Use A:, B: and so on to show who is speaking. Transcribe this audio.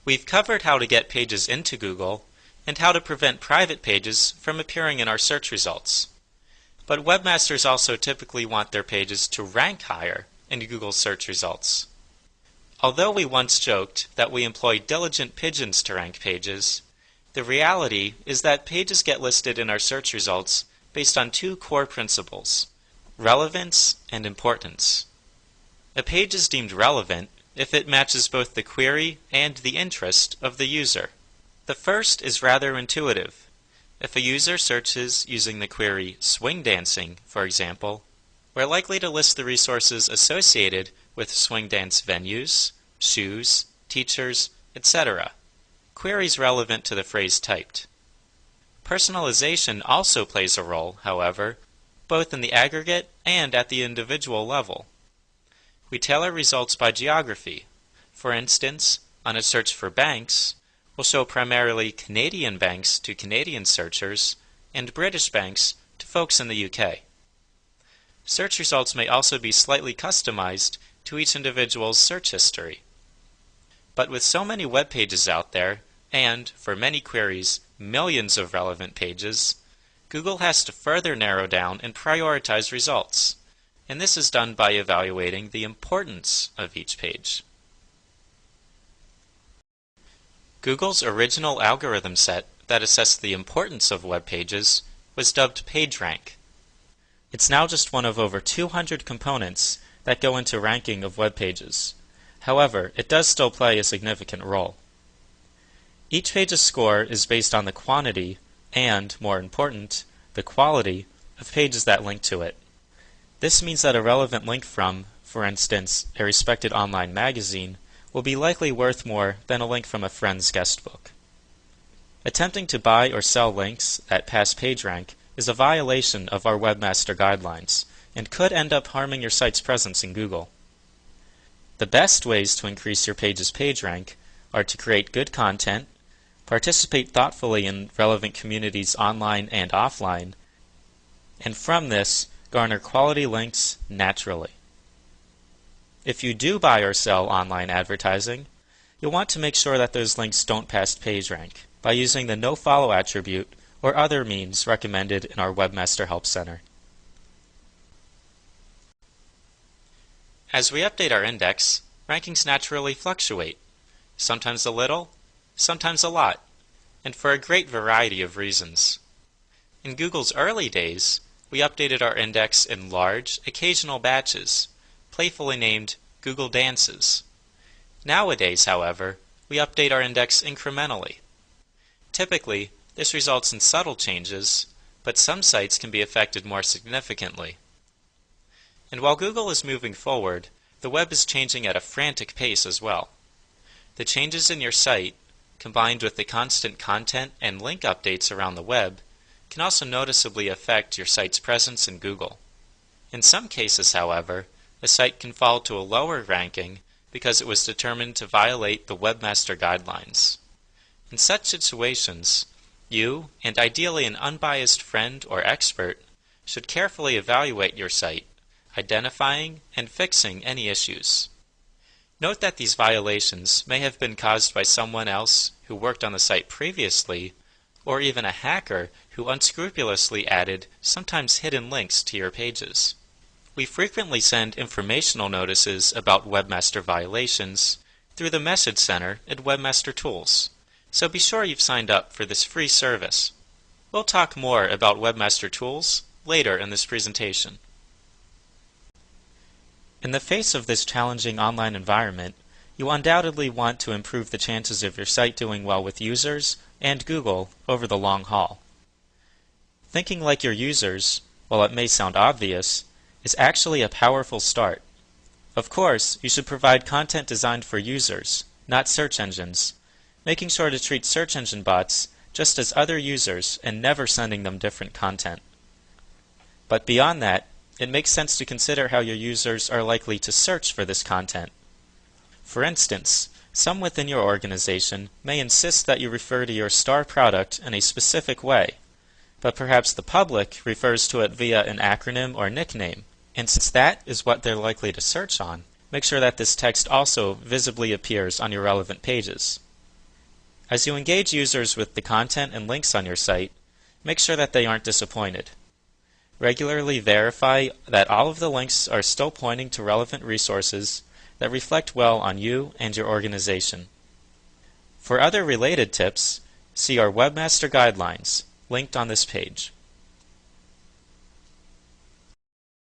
A: We've covered how to get pages into Google and how to prevent private pages from appearing in our search results. But webmasters also typically want their pages to rank higher in Google's search results. Although we once joked that we employ diligent pigeons to rank pages, the reality is that pages get listed in our search results based on two core principles: relevance and importance. A page is deemed relevant if it matches both the query and the interest of the user. The first is rather intuitive. If a user searches using the query swing dancing, for example, we're likely to list the resources associated with swing dance venues, shoes, teachers, etc. Queries relevant to the phrase typed. Personalization also plays a role, however, both in the aggregate and at the individual level. We tailor results by geography. For instance, on a search for banks, we'll show primarily Canadian banks to Canadian searchers and British banks to folks in the UK. Search results may also be slightly customized to each individual's search history. But with so many web pages out there, and, for many queries, millions of relevant pages, Google has to further narrow down and prioritize results, and this is done by evaluating the importance of each page. Google's original algorithm set that assessed the importance of web pages was dubbed PageRank. It's now just one of over 200 components that go into ranking of web pages. However, it does still play a significant role. Each page's score is based on the quantity and, more important, the quality of pages that link to it. This means that a relevant link from, for instance, a respected online magazine will be likely worth more than a link from a friend's guestbook. Attempting to buy or sell links that pass PageRank is a violation of our webmaster guidelines and could end up harming your site's presence in Google. The best ways to increase your page's PageRank are to create good content, participate thoughtfully in relevant communities online and offline, and from this, garner quality links naturally. If you do buy or sell online advertising, you'll want to make sure that those links don't pass PageRank by using the nofollow attribute or other means recommended in our Webmaster Help Center. As we update our index, rankings naturally fluctuate, sometimes a little, sometimes a lot, and for a great variety of reasons. In Google's early days, we updated our index in large, occasional batches, playfully named Google Dances. Nowadays, however, we update our index incrementally. Typically, this results in subtle changes, but some sites can be affected more significantly. And while Google is moving forward, the web is changing at a frantic pace as well. The changes in your site, combined with the constant content and link updates around the web, can also noticeably affect your site's presence in Google. In some cases, however, a site can fall to a lower ranking because it was determined to violate the webmaster guidelines. In such situations, you, and ideally an unbiased friend or expert, should carefully evaluate your site, identifying and fixing any issues. Note that these violations may have been caused by someone else who worked on the site previously, or even a hacker who unscrupulously added sometimes hidden links to your pages. We frequently send informational notices about webmaster violations through the Message Center at Webmaster Tools, so be sure you've signed up for this free service. We'll talk more about Webmaster Tools later in this presentation. In the face of this challenging online environment, you undoubtedly want to improve the chances of your site doing well with users and Google over the long haul. Thinking like your users, while it may sound obvious, is actually a powerful start. Of course, you should provide content designed for users, not search engines, making sure to treat search engine bots just as other users and never sending them different content. But beyond that, it makes sense to consider how your users are likely to search for this content. For instance, some within your organization may insist that you refer to your star product in a specific way, but perhaps the public refers to it via an acronym or nickname, and since that is what they're likely to search on, make sure that this text also visibly appears on your relevant pages. As you engage users with the content and links on your site, make sure that they aren't disappointed. Regularly verify that all of the links are still pointing to relevant resources that reflect well on you and your organization. For other related tips, see our Webmaster Guidelines, linked on this page.